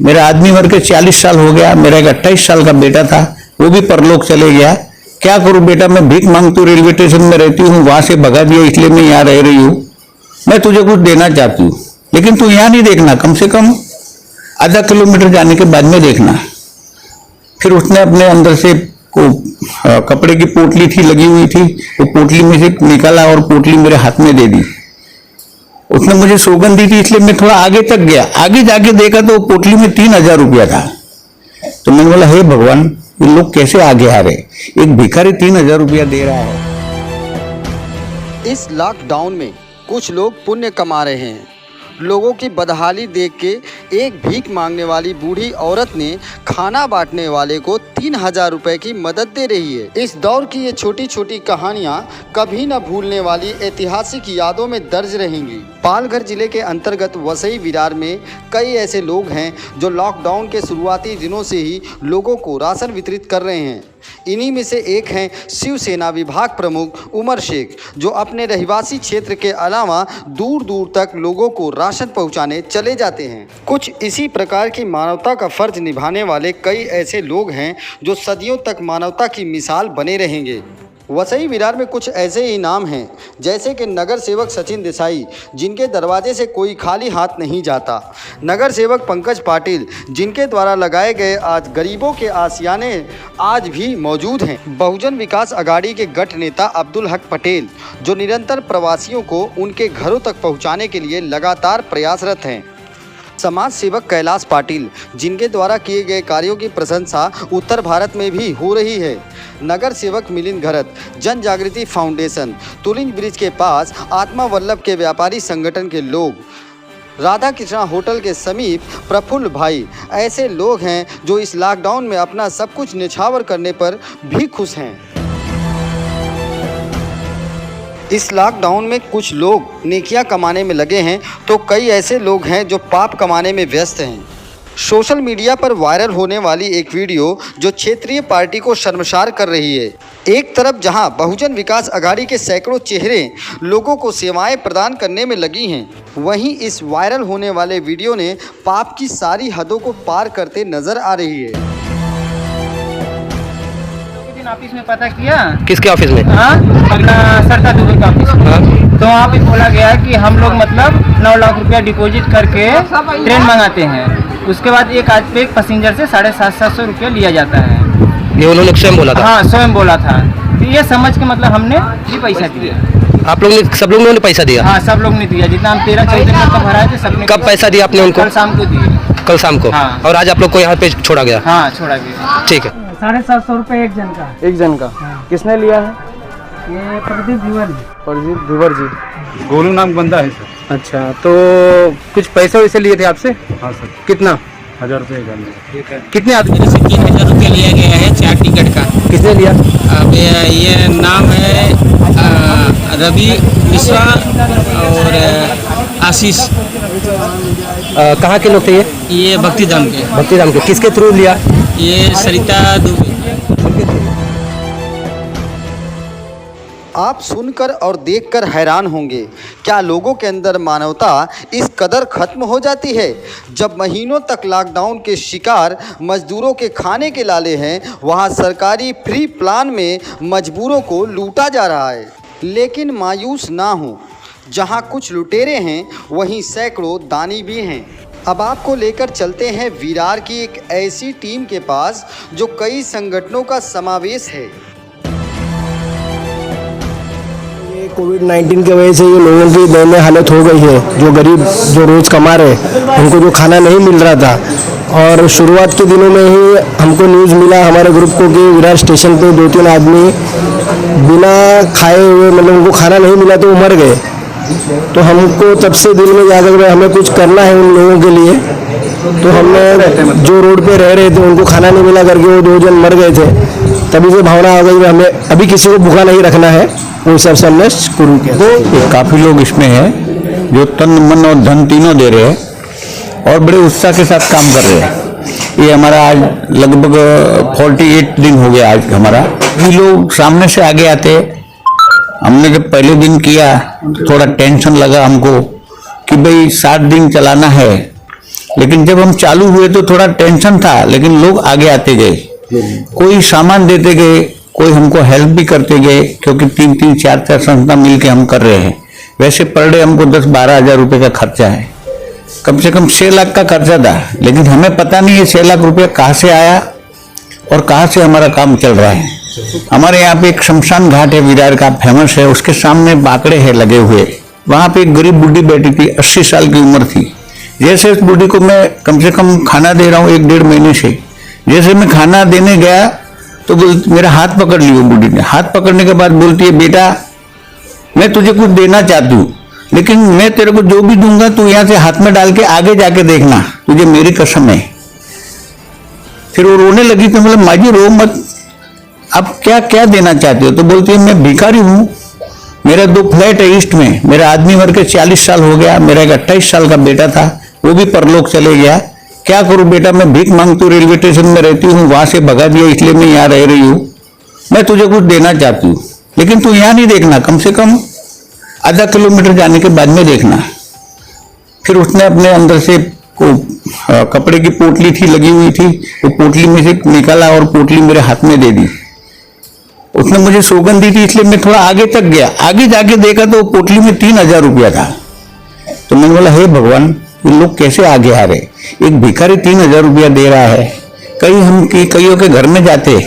मेरा आदमी मर के 40 साल हो गया, मेरा एक 28 साल का बेटा था, वो भी परलोक चले गया। क्या करूं बेटा, मैं भीख मांगती हूँ, रेलवे स्टेशन में रहती हूँ, वहां से भगा दिया इसलिए मैं यहाँ रह रही हूँ। मैं तुझे कुछ देना चाहती हूँ, लेकिन तू यहाँ नहीं देखना, कम से कम आधा किलोमीटर जाने के बाद में देखना। फिर उसने अपने अंदर से कपड़े की पोटली थी लगी हुई थी, वो पोटली में से निकाला और पोटली मेरे हाथ में दे दी। उसने मुझे सौगंध दी थी, इसलिए मैं थोड़ा आगे तक गया। आगे जाके देखा तो पोटली में 3,000 रुपया था। तो मैंने बोला, हे भगवान, ये लोग कैसे आगे आ रहे, एक भिखारी 3,000 रुपया दे रहा है। इस लॉकडाउन में कुछ लोग पुण्य कमा रहे हैं। लोगों की बदहाली देख के एक भीख मांगने वाली बूढ़ी औरत ने खाना बांटने वाले को 3,000 रुपए की मदद दे रही है। इस दौर की ये छोटी छोटी कहानियां कभी न भूलने वाली ऐतिहासिक यादों में दर्ज रहेंगी। पालघर जिले के अंतर्गत वसई विरार में कई ऐसे लोग हैं जो लॉकडाउन के शुरुआती दिनों से ही लोगों को राशन वितरित कर रहे हैं। इन्हीं में से एक हैं शिवसेना विभाग प्रमुख उमर शेख, जो अपने रहवासी क्षेत्र के अलावा दूर दूर तक लोगों को राशन पहुंचाने चले जाते हैं। कुछ इसी प्रकार की मानवता का फर्ज निभाने वाले कई ऐसे लोग हैं जो सदियों तक मानवता की मिसाल बने रहेंगे। वसई विरार में कुछ ऐसे ही नाम हैं, जैसे कि नगर सेवक सचिन देसाई, जिनके दरवाजे से कोई खाली हाथ नहीं जाता। नगर सेवक पंकज पाटिल, जिनके द्वारा लगाए गए आज गरीबों के आशियाने आज भी मौजूद हैं। बहुजन विकास अघाड़ी के गठ नेता अब्दुल हक पटेल, जो निरंतर प्रवासियों को उनके घरों तक पहुँचाने के लिए लगातार प्रयासरत हैं। समाज सेवक कैलाश पाटिल, जिनके द्वारा किए गए कार्यों की प्रशंसा उत्तर भारत में भी हो रही है। नगर सेवक मिलिंद घरत, जन जागृति फाउंडेशन, तुलिंज ब्रिज के पास आत्मा वल्लभ के व्यापारी संगठन के लोग, राधा कृष्णा होटल के समीप प्रफुल्ल भाई, ऐसे लोग हैं जो इस लॉकडाउन में अपना सब कुछ न्यौछावर करने पर भी खुश हैं। इस लॉकडाउन में कुछ लोग नेकियां कमाने में लगे हैं तो कई ऐसे लोग हैं जो पाप कमाने में व्यस्त हैं। सोशल मीडिया पर वायरल होने वाली एक वीडियो जो क्षेत्रीय पार्टी को शर्मसार कर रही है। एक तरफ जहां बहुजन विकास अघाड़ी के सैकड़ों चेहरे लोगों को सेवाएं प्रदान करने में लगी हैं, वहीं इस वायरल होने वाले वीडियो ने पाप की सारी हदों को पार करते नजर आ रही है। ऑफिस में पता किया। किसके ऑफिस में? हाँ, अपना सरकार दुबे का ऑफिस में। हाँ? तो वहाँ पे बोला गया कि हम लोग मतलब 9 लाख रुपया डिपॉजिट करके ट्रेन मंगाते हैं, उसके बाद एक आज पे एक पैसेंजर से 750 रुपया लिया जाता है। ये उन्होंने स्वयं बोला था? हाँ, स्वयं बोला था। तो ये समझ के मतलब हमने भी पैसा दिया। आप लोग ने, सब लोगों ने पैसा दिया? हाँ, सब लोग ने दिया। जितना हम 13-14 दिन का भराए थे सबने। कब पैसा दिया आपने उनको? कल शाम को दिए। कल शाम को? हाँ। और आज आप लोग को यहाँ पे छोड़ा गया? हाँ, छोड़ा गया। ठीक है। 750 रुपये एक जन का। एक जन का? हाँ। किसने लिया है? ये प्रदीप धीवर। प्रदीप धीवर जी। गोलू नाम बंदा है सर। अच्छा, तो कुछ पैसे वैसे लिए थे आपसे? हाँ सर। कितना? 1,000 रुपये का। ठीक है। कितने आदमी? 3,000 रुपये लिया गया है 4 टिकट का। किसने लिया? अब ये नाम है रवि मिश्रा और आशीष। कहाँ के लोग थे ये? ये भक्तिधाम के। भक्तिधाम के। किसके थ्रू लिया? ये सरिता दुबे। आप सुनकर और देखकर हैरान होंगे, क्या लोगों के अंदर मानवता इस कदर खत्म हो जाती है? जब महीनों तक लॉकडाउन के शिकार मजदूरों के खाने के लाले हैं, वहां सरकारी फ्री प्लान में मजबूरों को लूटा जा रहा है। लेकिन मायूस ना हो, जहां कुछ लुटेरे हैं वहीं सैकड़ों दानी भी हैं। अब आपको लेकर चलते हैं विरार की एक ऐसी टीम के पास जो कई संगठनों का समावेश है। कोविड-19 की वजह से ये लोगों की दयनीय हालत हो गई है। जो गरीब, जो रोज़ कमा रहे, उनको जो खाना नहीं मिल रहा था, और शुरुआत के दिनों में ही हमको न्यूज़ मिला हमारे ग्रुप को कि विरार स्टेशन पे 2-3 आदमी बिना खाए हुए, मतलब उनको खाना नहीं मिला तो वो मर गए। तो हमको तब से दिल में जाकर हमें कुछ करना है उन लोगों के लिए। तो हमने जो रोड पे रह रहे थे उनको खाना नहीं मिला करके वो 2 जन मर गए थे। तभी से भावना आ गई हमें अभी किसी को भूखा नहीं रखना है, वो हिसाब से हमने शुरू किया। काफी लोग इसमें हैं जो तन मन और धन तीनों दे रहे हैं और बड़े उत्साह के साथ काम कर रहे हैं। ये हमारा आज लगभग 48 दिन हो गया आज हमारा। ये लोग सामने से आगे आते। हमने जब पहले दिन किया थोड़ा टेंशन लगा हमको कि भाई 7 दिन चलाना है, लेकिन जब हम चालू हुए तो थोड़ा टेंशन था, लेकिन लोग आगे आते गए, कोई सामान देते गए, कोई हमको हेल्प भी करते गए, क्योंकि 3-3, 4-4 संस्था मिलके हम कर रहे हैं। वैसे पर डे हमको 10-12 हजार रुपए का खर्चा है, कम से कम 6 लाख का खर्चा था, लेकिन हमें पता नहीं ये 6 लाख रुपया कहाँ से आया और कहाँ से हमारा काम चल रहा है। हमारे यहाँ पे एक शमशान घाट है, विरार का फेमस है, उसके सामने बाकड़े है लगे हुए, वहां पे एक गरीब बुढ़ी बैठी थी, 80 साल की उम्र थी। जैसे उस बुढ़ी को मैं कम से कम खाना दे रहा हूँ 1-1.5 महीने से, जैसे मैं खाना देने गया तो मेरा हाथ पकड़ ली वो बुढ़ी ने। हाथ पकड़ने के बाद बोलती है, बेटा मैं तुझे कुछ देना चाहती हूँ, लेकिन मैं तेरे को जो भी दूंगा तू यहाँ से हाथ में डाल के आगे जाके देखना, तुझे मेरी कसम है। फिर वो रोने लगी तो मतलब माँ जी रो मत, अब क्या क्या देना चाहते हो? तो बोलती है मैं भिखारी हूँ, मेरा 2 फ्लैट है ईस्ट में, मेरा आदमी मर के 40 साल हो गया, मेरा एक 28 साल का बेटा था, वो भी परलोक चले गया, क्या करूं बेटा, मैं भीख मांगती हूँ, रेलवे स्टेशन में रहती हूँ, वहां से भगा दिया इसलिए मैं यहाँ रह रही हूँ, मैं तुझे कुछ देना चाहती हूँ, लेकिन तू यहाँ नहीं देखना, कम से कम आधा किलोमीटर जाने के बाद में देखना। फिर उसने अपने अंदर से कपड़े की पोटली थी लगी हुई थी, वो पोटली में से निकाला और पोटली मेरे हाथ में दे दी। उसने मुझे सौगंध दी थी इसलिए मैं थोड़ा आगे तक गया, आगे जाके देखा तो पोटली में 3,000 रुपया था। तो मैंने बोला हे भगवान, ये लोग कैसे आगे आ रहे, एक भिखारी 3,000 रुपया दे रहा है। कईयों के घर में जाते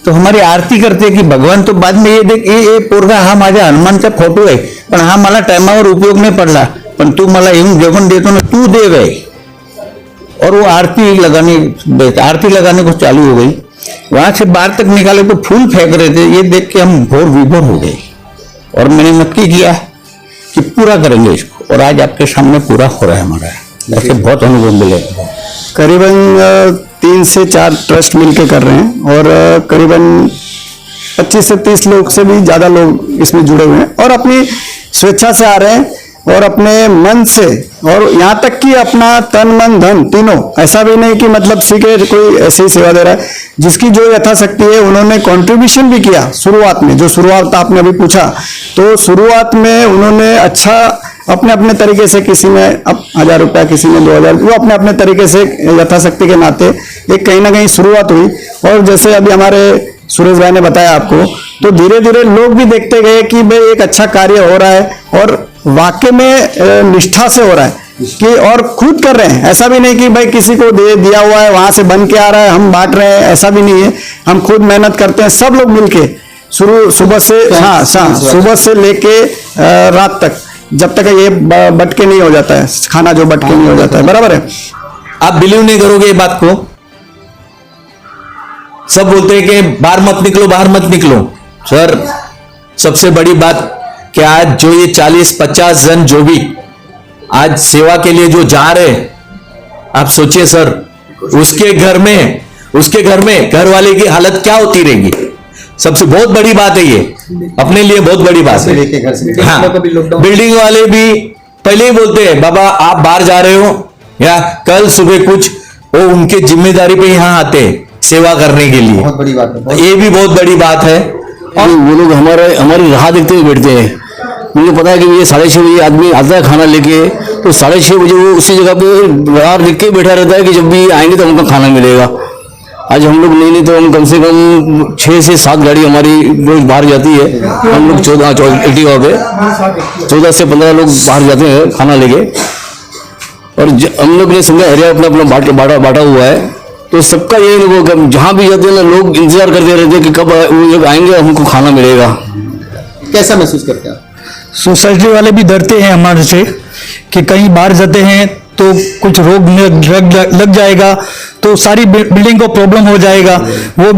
तो हमारी आरती करते कि भगवान तो बाद में ये देख ये पोरगा हा माझ्या हनुमानचा फोटो आहे, पण हा मला टायमावर उपयोग नाही पडला, पण तू मला येऊन जेवण देतो ना, तू दे गए। और वो आरती लगाने को चालू हो गई। वहां से बाहर तक निकाले तो फूल फेंक रहे थे, ये देख के हम भोर विभोर हो गए और मैंने नक्की किया कि पूरा करेंगे इसको, और आज आपके सामने पूरा हो रहा है हमारा। ऐसे बहुत अनुभव मिले। करीबन 3 से 4 ट्रस्ट मिलके कर रहे हैं और करीबन 25 से 30 लोग से भी ज़्यादा लोग इसमें जुड़े हुए हैं और अपनी स्वेच्छा से आ रहे हैं और अपने मन से, और यहाँ तक कि अपना तन मन धन तीनों, ऐसा भी नहीं कि मतलब सीखे कोई ऐसी सेवा दे रहा है, जिसकी जो यथाशक्ति है उन्होंने कंट्रीब्यूशन भी किया। शुरुआत में जो शुरुआत आपने अभी पूछा, तो शुरुआत में उन्होंने अच्छा अपने अपने तरीके से, किसी ने अब 1,000 रुपया, किसी ने 2,000, वो अपने अपने तरीके से यथाशक्ति के नाते एक कहीं ना कहीं शुरुआत हुई। और जैसे अभी हमारे सुरेश भाई ने बताया आपको, तो धीरे धीरे लोग भी देखते गए कि भाई एक अच्छा कार्य हो रहा है और वाकई में निष्ठा से हो रहा है कि, और खुद कर रहे हैं। ऐसा भी नहीं कि भाई किसी को दे दिया हुआ है वहां से बन के आ रहा है हम बांट रहे हैं, ऐसा भी नहीं है। हम खुद मेहनत करते हैं, सब लोग मिलके सुबह से सुबह से लेके रात तक, जब तक ये बटके नहीं हो जाता है खाना, जो बटके नहीं हो जाता है, बराबर है। आप बिलीव नहीं करोगे ये बात को, सब बोलते हैं कि बाहर मत निकलो, बाहर मत निकलो। सर सबसे बड़ी बात कि आज जो ये 40-50 जन जो भी आज सेवा के लिए जो जा रहे, आप सोचिए सर, उसके घर में घर वाले की हालत क्या होती रहेगी। सबसे बहुत बड़ी बात है ये, अपने लिए बहुत बड़ी बात है। हाँ, बिल्डिंग वाले भी पहले ही बोलते हैं बाबा आप बाहर जा रहे हो या कल सुबह कुछ, वो उनके जिम्मेदारी पे यहाँ आते हैं सेवा करने के लिए। बहुत बड़ी बात है, ये भी बहुत बड़ी बात है। और वो लोग हमारी राह देखते हुए बैठते हैं। मुझे पता है कि ये 6:30 बजे आदमी आता है खाना लेके, तो 6:30 बजे वो उसी जगह पे राह देख के बैठा रहता है कि जब भी आएंगे तो हमको खाना मिलेगा। आज हम लोग नहीं तो हम कम से कम 6 से 7 गाड़ी हमारी रोज बाहर जाती है। हम लोग 14 पे 14 से 15 लोग बाहर जाते हैं खाना लेके, और हम लोग ने समझा एरिया अपना अपना बांटा हुआ है। तो सबका यही अनुभव, जहाँ भी जाते हैं ना लोग इंतजार करते रहते हैं कि कब वो लोग आएंगे हमको खाना मिलेगा। कैसा महसूस करते हैं आप? सोसाइटी वाले भी डरते हैं हमारे से कि कहीं बाहर जाते हैं तो कुछ रोग लग जाएगा, तो सारी बिल्डिंग को प्रॉब्लम हो जाएगा। वो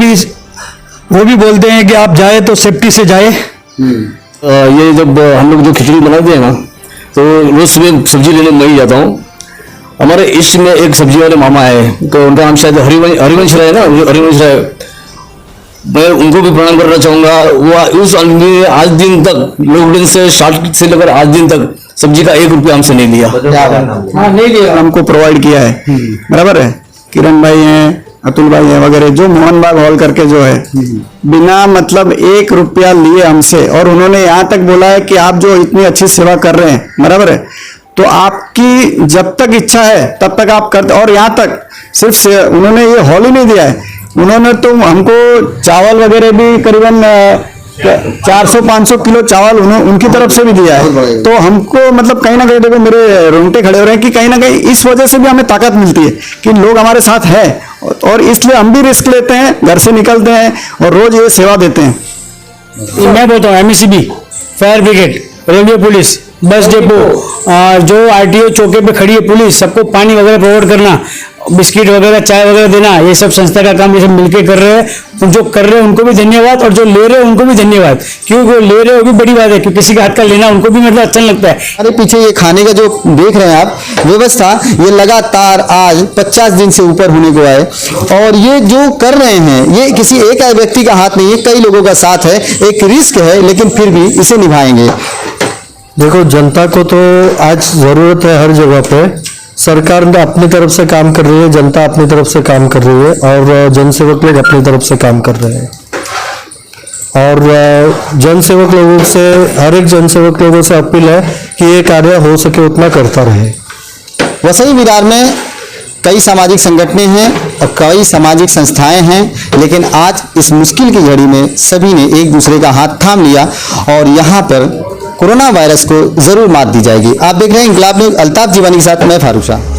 भी बोलते हैं कि आप जाए तो सेफ्टी से जाए। ये जब हम लोग जो खिचड़ी बनाते हैं ना, तो रोज सुबह सब्जी लेने मैं ही जाता हूँ। हमारे ईस्ट में एक सब्जी वाले मामा है, तो उनका नाम शायद हरिवंश राय ना, हरिवंश राय, मैं उनको भी प्रणाम करना चाहूंगा। वो उस आदमी ने आज दिन तक लॉकडाउन से स्टार्ट से लेकर आज दिन तक सब्जी का 1 रुपया हमसे नहीं लिया। नहीं लिया, हमको प्रोवाइड किया है, बराबर है। किरण भाई हैं, अतुल भाई हैं वगैरह, जो मोहन बाग हॉल करके जो है, बिना मतलब 1 रुपया लिए हमसे। और उन्होंने यहाँ तक बोला है कि आप जो इतनी अच्छी सेवा कर रहे हैं, बराबर है, तो आपकी जब तक इच्छा है तब तक आप करते। और यहाँ तक सिर्फ उन्होंने ये हॉल ही नहीं दिया है, उन्होंने तो हमको चावल वगैरह भी करीबन 400-500 किलो चावल उनकी तरफ से भी दिया है। तो हमको मतलब कहीं ना कहीं देखो मेरे रोंगटे खड़े हो रहे हैं कि कहीं ना कहीं इस वजह से भी हमें ताकत मिलती है कि लोग हमारे साथ है, और इसलिए हम भी रिस्क लेते हैं, घर से निकलते हैं और रोज ये सेवा देते हैं। मैं बोलता हूँ MECB, fire brigade, railway police, bus depot, जो RTO चौके पे खड़ी है पुलिस, सबको पानी वगैरह प्रोवाइड करना, बिस्किट वगैरह चाय वगैरह देना, ये सब संस्था का काम ये सब मिलके कर रहे हैं। जो कर रहे हैं उनको भी धन्यवाद, और जो ले रहे हैं उनको भी धन्यवाद, क्योंकि वो ले रहे हैं वो भी बड़ी बात है, क्योंकि किसी का हाथ का लेना उनको भी मतलब अच्छा लगता है। अरे पीछे ये खाने का जो देख रहे हैं आप व्यवस्था, ये लगातार आज 50 दिन से ऊपर होने को है, और ये जो कर रहे हैं ये किसी एक व्यक्ति का हाथ नहीं है, कई लोगों का साथ है, एक रिस्क है, लेकिन फिर भी इसे निभाएंगे। देखो, जनता को तो आज जरूरत है हर जगह पे। सरकार अपनी तरफ से काम कर रही है, जनता अपनी तरफ से काम कर रही है, और जनसेवक लोग अपनी तरफ से काम कर रहे हैं। और जनसेवक लोगों से, हर एक जनसेवक लोगों से अपील है कि ये कार्य हो सके उतना करता रहे। वसई विरार में कई सामाजिक संगठनें हैं और कई सामाजिक संस्थाएं हैं, लेकिन आज इस मुश्किल की घड़ी में सभी ने एक दूसरे का हाथ थाम लिया, और यहाँ पर कोरोना वायरस को जरूर मात दी जाएगी। आप देख रहे हैं इंकलाब न्यूज़, अल्ताफ जीवानी के साथ मैं फारूक शाह।